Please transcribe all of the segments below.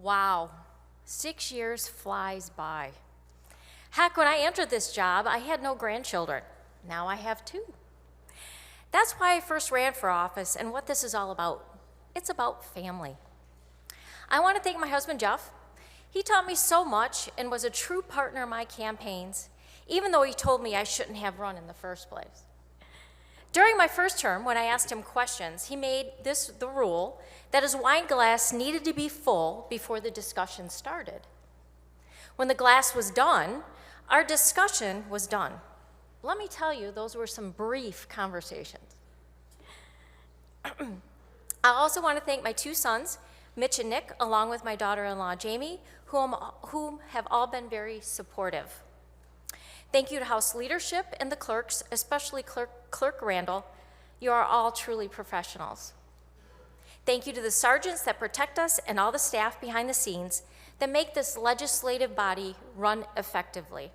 Wow, 6 years flies by. Heck, when I entered this job, I had no grandchildren. Now I have two. That's why I first ran for office and what this is all about. It's about family. I want to thank my husband, Jeff. He taught me so much and was a true partner in my campaigns, even though he told me I shouldn't have run in the first place. During my first term, when I asked him questions, he made this the rule that his wine glass needed to be full before the discussion started. When the glass was done, our discussion was done. Let me tell you, those were some brief conversations. I also want to thank my two sons, Mitch and Nick, along with my daughter-in-law, Jamie, whom have all been very supportive. Thank you to House leadership and the clerks, especially Clerk Randall. You are all truly professionals. Thank you to the sergeants that protect us and all the staff behind the scenes that make this legislative body run effectively.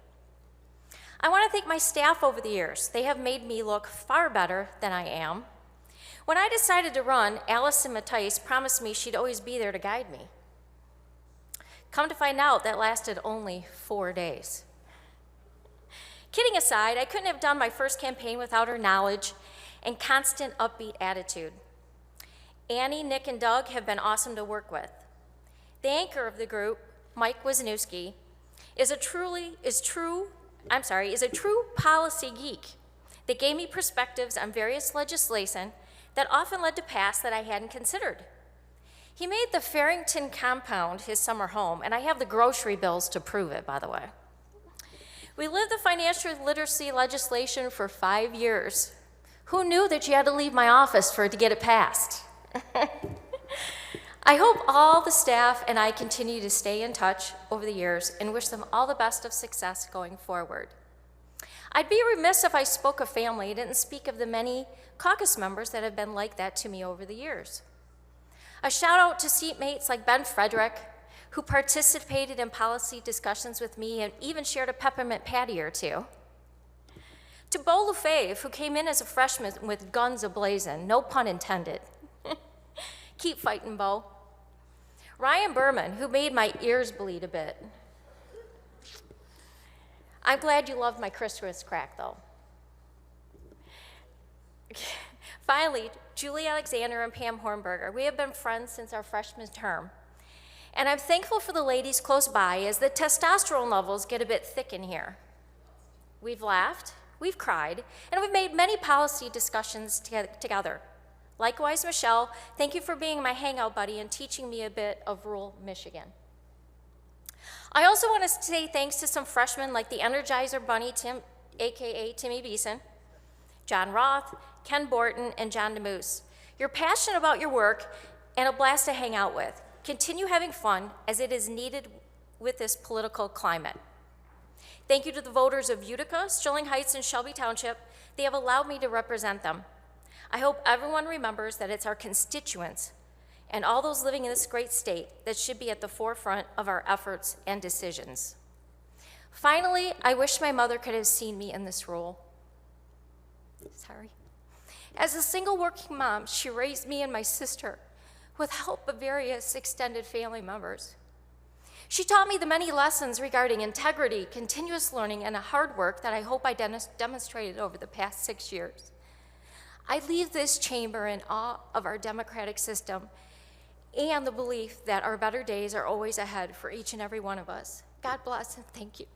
I want to thank my staff over the years. They have made me look far better than I am. When I decided to run, Allison Mattice promised me she'd always be there to guide me. Come to find out, that lasted only 4 days. Kidding aside, I couldn't have done my first campaign without her knowledge and constant upbeat attitude. Annie, Nick, and Doug have been awesome to work with. The anchor of the group, Mike Wisniewski, is a true policy geek that gave me perspectives on various legislation that often led to pass that I hadn't considered. He made the Farrington compound his summer home, and I have the grocery bills to prove it, by the way. We lived the financial literacy legislation for 5 years. Who knew that you had to leave my office for it to get it passed? I hope all the staff and I continue to stay in touch over the years and wish them all the best of success going forward. I'd be remiss if I spoke of family and didn't speak of the many caucus members that have been like that to me over the years. A shout out to seatmates like Ben Frederick, who participated in policy discussions with me and even shared a peppermint patty or two. To Bo Lefebvre, who came in as a freshman with guns ablazing, no pun intended. Keep fighting, Bo. Ryan Berman, who made my ears bleed a bit. I'm glad you loved my Christmas crack, though. Finally, Julie Alexander and Pam Hornberger. We have been friends since our freshman term. And I'm thankful for the ladies close by as the testosterone levels get a bit thick in here. We've laughed, we've cried, and we've made many policy discussions together. Likewise, Michelle, thank you for being my hangout buddy and teaching me a bit of rural Michigan. I also want to say thanks to some freshmen like the Energizer Bunny, Tim, AKA Timmy Beeson, John Roth, Ken Borton, and John DeMoose. You're passionate about your work and a blast to hang out with. Continue having fun, as it is needed with this political climate. Thank you to the voters of Utica, Sterling Heights, and Shelby Township. They have allowed me to represent them. I hope everyone remembers that it's our constituents and all those living in this great state that should be at the forefront of our efforts and decisions. Finally, I wish my mother could have seen me in this role. Sorry. As a single working mom, she raised me and my sister with help of various extended family members. She taught me the many lessons regarding integrity, continuous learning, and hard work that I hope I demonstrated over the past 6 years. I leave this chamber in awe of our democratic system and the belief that our better days are always ahead for each and every one of us. God bless and thank you.